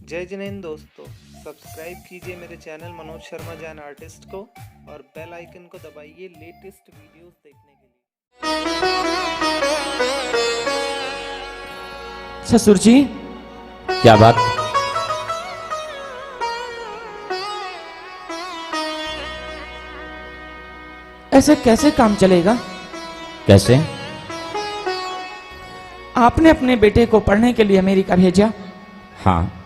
जय जिनेंद्र दोस्तों, सब्सक्राइब कीजिए मेरे चैनल मनोज शर्मा जैन आर्टिस्ट को और बेल आइकन को दबाइए लेटेस्ट वीडियोस देखने के लिए। ससुर जी, क्या बात? ऐसे कैसे काम चलेगा? कैसे? आपने अपने बेटे को पढ़ने के लिए अमेरिका भेजा। हाँ।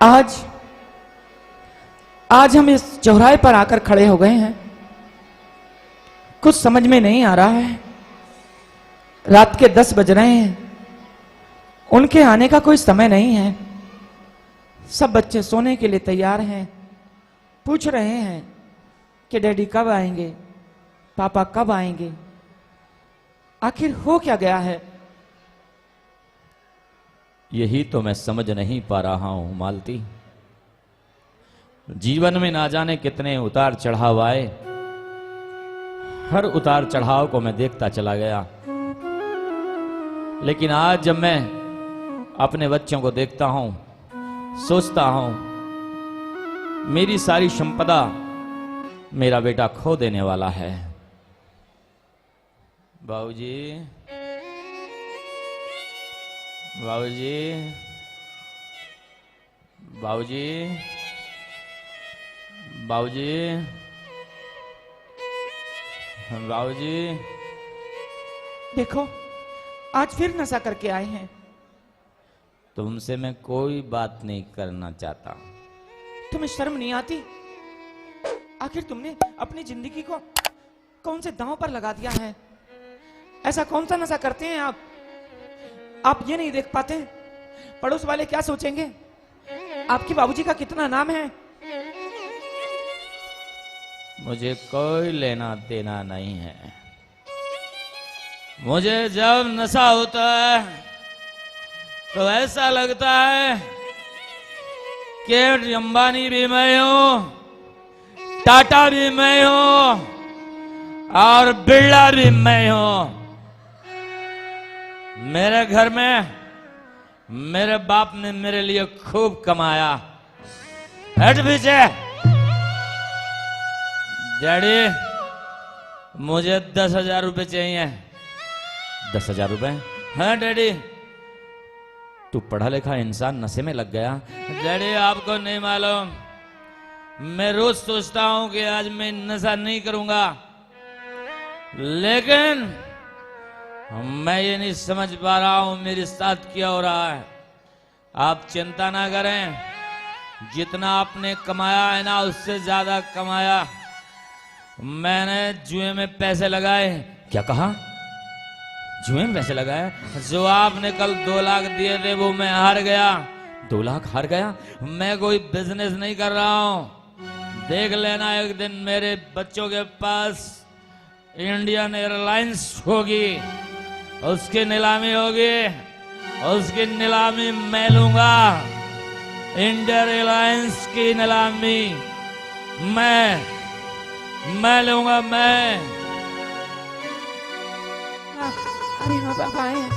आज हम इस चौराहे पर आकर खड़े हो गए हैं। कुछ समझ में नहीं आ रहा है। रात के 10 बज रहे हैं। उनके आने का कोई समय नहीं है। सब बच्चे सोने के लिए तैयार हैं। पूछ रहे हैं कि डैडी कब आएंगे, पापा कब आएंगे। आखिर हो क्या गया है? यही तो मैं समझ नहीं पा रहा हूं मालती। जीवन में ना जाने कितने उतार चढ़ाव आए। हर उतार चढ़ाव को मैं देखता चला गया, लेकिन आज जब मैं अपने बच्चों को देखता हूं, सोचता हूं मेरी सारी संपदा मेरा बेटा खो देने वाला है। बाबूजी, बाबूजी, बाबूजी, बाबूजी, बाबूजी। देखो, आज फिर नशा करके आए हैं। तुमसे मैं कोई बात नहीं करना चाहता। तुम्हें शर्म नहीं आती? आखिर तुमने अपनी जिंदगी को कौन से दांव पर लगा दिया है? ऐसा कौन सा नशा करते हैं आप? ये नहीं देख पाते पड़ोस वाले क्या सोचेंगे? आपके बाबूजी का कितना नाम है। मुझे कोई लेना देना नहीं है। मुझे जब नशा होता है तो ऐसा लगता है कि अंबानी भी मैं हूं, टाटा भी मैं हूं और बिरला भी मैं हूं। मेरे घर में मेरे बाप ने मेरे लिए खूब कमाया। हट पीछे। डैडी, मुझे 10,000 रुपए चाहिए। 10,000 रुपए? हाँ डैडी। तू पढ़ा लिखा इंसान नशे में लग गया। डैडी, आपको नहीं मालूम, मैं रोज सोचता हूं कि आज मैं नशा नहीं करूंगा, लेकिन मैं ये नहीं समझ पा रहा हूं मेरे साथ क्या हो रहा है। आप चिंता ना करें, जितना आपने कमाया है ना, उससे ज्यादा कमाया। मैंने जुए में पैसे लगाए। क्या कहा? जुए में पैसे लगाए? जो आपने कल 2 लाख दिए थे वो मैं हार गया। 2 लाख हार गया? मैं कोई बिजनेस नहीं कर रहा हूं। देख लेना, एक दिन मेरे बच्चों के पास इंडियन एयरलाइंस होगी, उसकी नीलामी होगी, उसकी नीलामी मैं लूंगा। इंडियन एयरलाइंस की नीलामी मैं लूंगा। मैं अरे हाँ, पापा आए।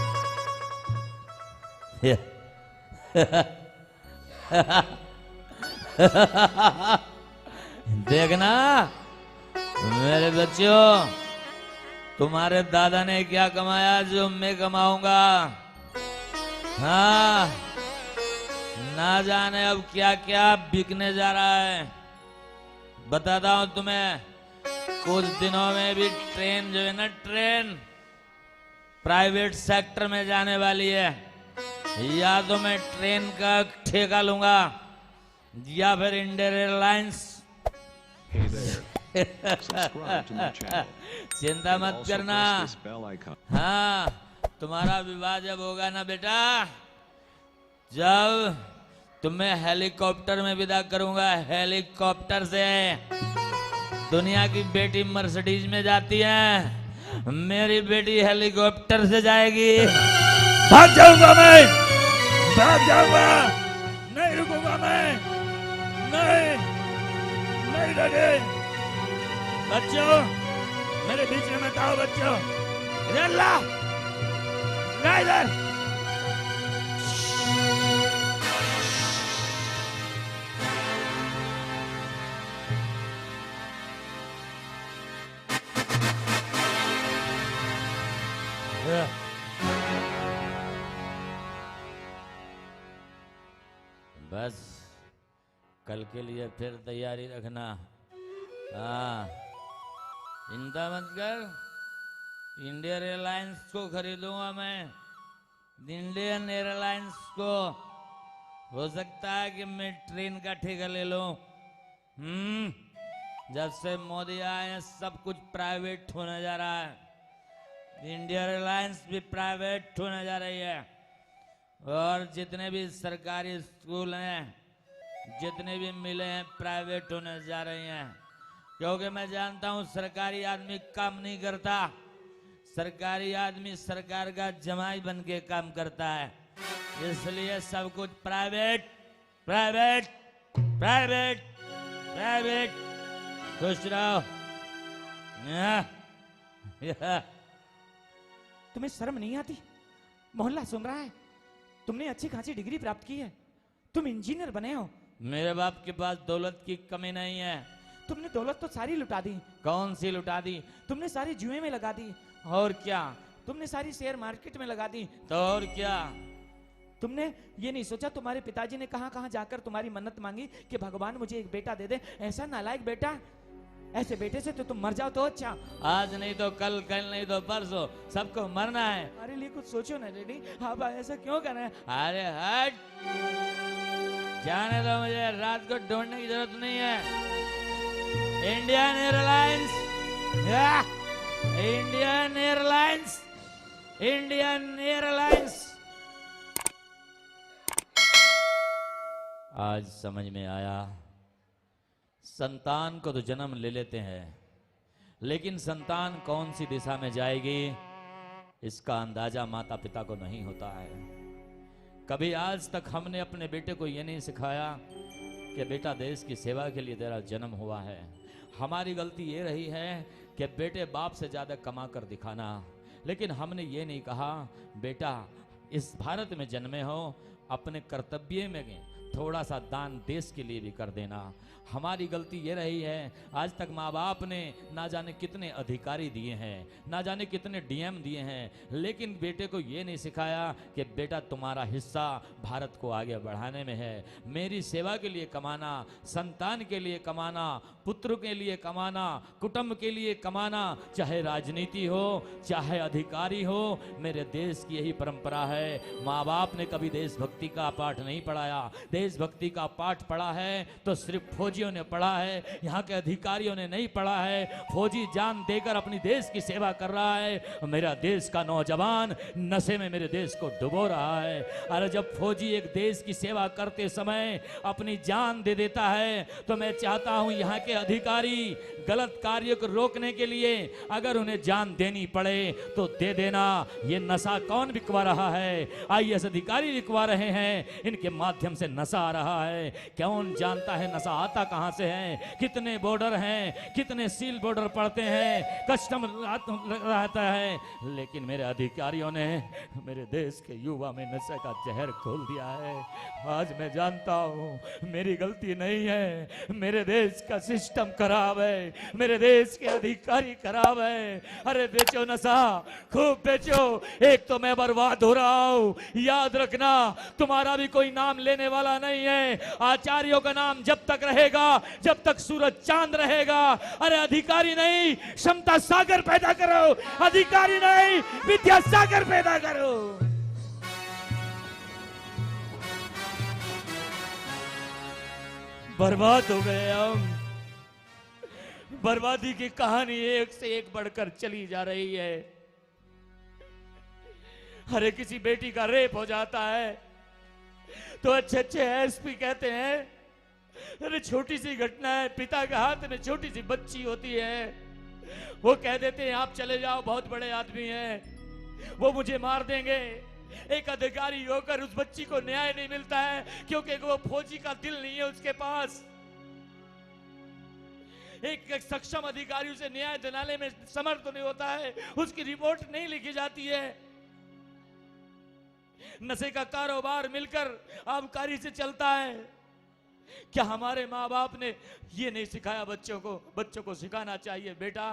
देखना मेरे बच्चों, तुम्हारे दादा ने क्या कमाया जो मैं कमाऊंगा। हाँ, ना जाने अब क्या क्या बिकने जा रहा है। बताता हूं तुम्हें, कुछ दिनों में भी ट्रेन जो है ना, ट्रेन प्राइवेट सेक्टर में जाने वाली है। या तो मैं ट्रेन का ठेका लूंगा या फिर इंडियन एयरलाइंस। चिंता मत करना। हाँ, तुम्हारा विवाह जब होगा ना बेटा, जब तुम्हें हेलीकॉप्टर में विदा करूंगा। हेलीकॉप्टर से दुनिया की बेटी मर्सिडीज में जाती है, मेरी बेटी हेलीकॉप्टर से जाएगी। भाग जाऊंगा मैं, भाग जाऊंगा, नहीं रुकूंगा मैं, नहीं लगे। बच्चों, मेरे बीच में मत आओ बच्चों। इधर ला इधर। बस कल के लिए फिर तैयारी रखना। हाँ, चिंता मत कर, इंडियन एयरलाइंस को खरीदूंगा मैं, इंडियन एयरलाइंस को। हो सकता है कि मैं ट्रेन का ठेका ले लूं। जब से मोदी आए हैं सब कुछ प्राइवेट होने जा रहा है, इंडियन एयरलाइंस भी प्राइवेट होने जा रही है, और जितने भी सरकारी स्कूल हैं, जितने भी मिले हैं, प्राइवेट होने जा रही हैं। क्योंकि मैं जानता हूं सरकारी आदमी काम नहीं करता, सरकारी आदमी सरकार का जमाई बन के काम करता है, इसलिए सब कुछ प्राइवेट प्राइवेट प्राइवेट प्राइवेट। खुश रहो। तुम्हें शर्म नहीं आती? मोहल्ला सुन रहा है, तुमने अच्छी खासी डिग्री प्राप्त की है, तुम इंजीनियर बने हो। मेरे बाप के पास दौलत की कमी नहीं है। तुमने दौलत तो सारी लुटा दी। कौन सी लुटा दी? तुमने सारी जुए में लगा दी। और क्या? तुमने सारी शेयर मार्केट में लगा दी। तो और क्या? तुमने ये नहीं सोचा तुम्हारे पिताजी ने कहां कहां जाकर तुम्हारी मन्नत मांगी कि भगवान मुझे एक बेटा दे दे। ऐसा नालायक बेटा, ऐसे बेटे से तो तुम मर जाओ तो अच्छा। आज नहीं तो कल, कल नहीं तो परसों, सबको मरना है। हमारे लिए कुछ सोचो ना डैडी, आप ऐसा क्यों कर रहे हैं? अरे हट, जाने दो, मुझे रात को ढूंढने की जरूरत नहीं है। Indian airlines, Indian airlines, Indian airlines. आज समझ में आया, संतान को तो जन्म ले लेते हैं, लेकिन संतान कौन सी दिशा में जाएगी इसका अंदाजा माता पिता को नहीं होता है। कभी आज तक हमने अपने बेटे को यह नहीं सिखाया कि बेटा देश की सेवा के लिए तेरा जन्म हुआ है। हमारी गलती ये रही है कि बेटे बाप से ज्यादा कमा कर दिखाना, लेकिन हमने ये नहीं कहा बेटा इस भारत में जन्मे हो, अपने कर्तव्य में थोड़ा सा दान देश के लिए भी कर देना। हमारी गलती ये रही है, आज तक माँ बाप ने ना जाने कितने अधिकारी दिए हैं, ना जाने कितने डीएम दिए हैं, लेकिन बेटे को ये नहीं सिखाया कि बेटा तुम्हारा हिस्सा भारत को आगे बढ़ाने में है। मेरी सेवा के लिए कमाना, संतान के लिए कमाना, पुत्र के लिए कमाना, कुटुंब के लिए कमाना, चाहे राजनीति हो चाहे अधिकारी हो, मेरे देश की यही परंपरा है। माँ बाप ने कभी देशभक्ति का पाठ नहीं पढ़ाया। देशभक्ति का पाठ पढ़ा है तो सिर्फ फौजियों ने पढ़ा है, यहाँ के अधिकारियों ने नहीं पढ़ा है। फौजी जान देकर अपनी देश की सेवा कर रहा है, मेरा देश का नौजवान नशे में मेरे देश को डुबो रहा है। अरे जब फौजी एक देश की सेवा करते समय अपनी जान दे देता है, तो मैं चाहता हूं यहाँ के अधिकारी गलत कार्य को रोकने के लिए अगर उन्हें जान देनी पड़े तो दे देना। ये नशा कौन बिकवा रहा है? आईएएस अधिकारी बिकवा रहे हैं, इनके माध्यम से नशा आ रहा है। कौन जानता है नशा आता कहां से है? कितने बॉर्डर हैं, कितने सील बॉर्डर पड़ते हैं, कस्टम रहता है, लेकिन मेरे अधिकारियों ने मेरे देश के युवा में नशे का जहर खोल दिया है। आज मैं जानता हूं मेरी गलती नहीं है, मेरे देश का सिस्टम खराब है, मेरे देश के अधिकारी खराब है। अरे बेचो नशा, खूब बेचो, एक तो मैं बर्बाद हो रहा हूं। याद रखना तुम्हारा भी कोई नाम लेने वाला नहीं है। आचार्यों का नाम जब तक रहेगा, जब तक सूरज चांद रहेगा। अरे अधिकारी नहीं, क्षमता सागर पैदा करो, अधिकारी नहीं, विद्या सागर पैदा करो। बर्बाद हो गए हम। बर्बादी की कहानी एक से एक बढ़कर चली जा रही है। अरे किसी बेटी का रेप हो जाता है तो अच्छे अच्छे एसपी कहते हैं अरे छोटी सी घटना है, पिता के हाथ में छोटी सी बच्ची होती है, वो कह देते हैं आप चले जाओ, बहुत बड़े आदमी हैं, वो मुझे मार देंगे। एक अधिकारी होकर उस बच्ची को न्याय नहीं मिलता है क्योंकि वो फौजी का दिल नहीं है उसके पास। एक सक्षम अधिकारी उसे न्याय दिलाने में समर्थ नहीं होता है, उसकी रिपोर्ट नहीं लिखी जाती है। नशे का कारोबार मिलकर आबकारी से चलता है। क्या हमारे माँ बाप ने ये नहीं सिखाया बच्चों को? बच्चों को सिखाना चाहिए बेटा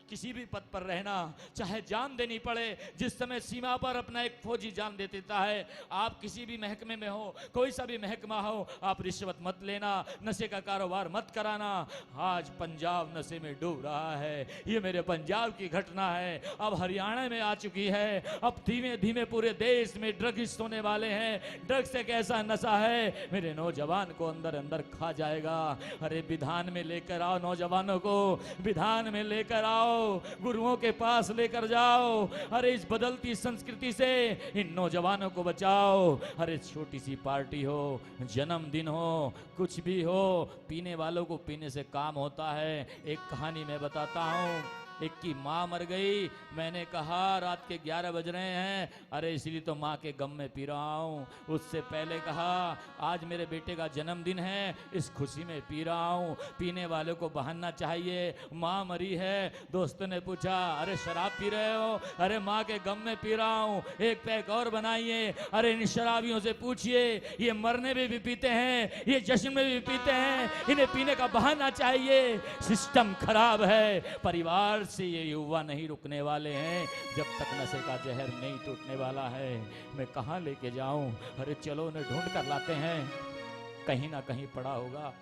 किसी भी पद पर रहना, चाहे जान देनी पड़े। जिस समय सीमा पर अपना एक फौजी जान दे देता है, आप किसी भी महकमे में हो, कोई सा भी महकमा हो, आप रिश्वत मत लेना, नशे का कारोबार मत कराना। आज पंजाब नशे में डूब रहा है, ये मेरे पंजाब की घटना है। अब हरियाणा में आ चुकी है, अब धीमे धीमे पूरे देश में ड्रग्स होने वाले हैं। ड्रग्स एक ऐसा नशा है मेरे नौजवान को अंदर अंदर खा जाएगा। अरे विधान में लेकर आओ नौजवानों को, विधान में लेकर आओ, गुरुओं के पास लेकर जाओ। अरे इस बदलती संस्कृति से इन नौजवानों को बचाओ। अरे छोटी सी पार्टी हो, जन्मदिन हो, कुछ भी हो, पीने वालों को पीने से काम होता है। एक कहानी मैं बताता हूँ। एक की माँ मर गई, मैंने कहा रात के 11 बज रहे हैं, अरे इसलिए तो माँ के गम में पी रहा हूँ। उससे पहले कहा आज मेरे बेटे का जन्मदिन है, इस खुशी में पी रहा हूँ। पीने वालों को बहाना चाहिए, माँ मरी है। दोस्तों ने पूछा अरे शराब पी रहे हो? अरे माँ के गम में पी रहा हूँ, एक पैक और बनाइए। अरे इन शराबियों से पूछिए, ये मरने में भी पीते हैं, ये जश्न में भी पीते हैं, इन्हें पीने का बहाना चाहिए। सिस्टम खराब है, परिवार से ये युवा नहीं रुकने वाले हैं जब तक नशे का जहर नहीं टूटने वाला है। मैं कहाँ लेके जाऊं? अरे चलो उन्हें ढूंढ कर लाते हैं, कहीं ना कहीं पड़ा होगा।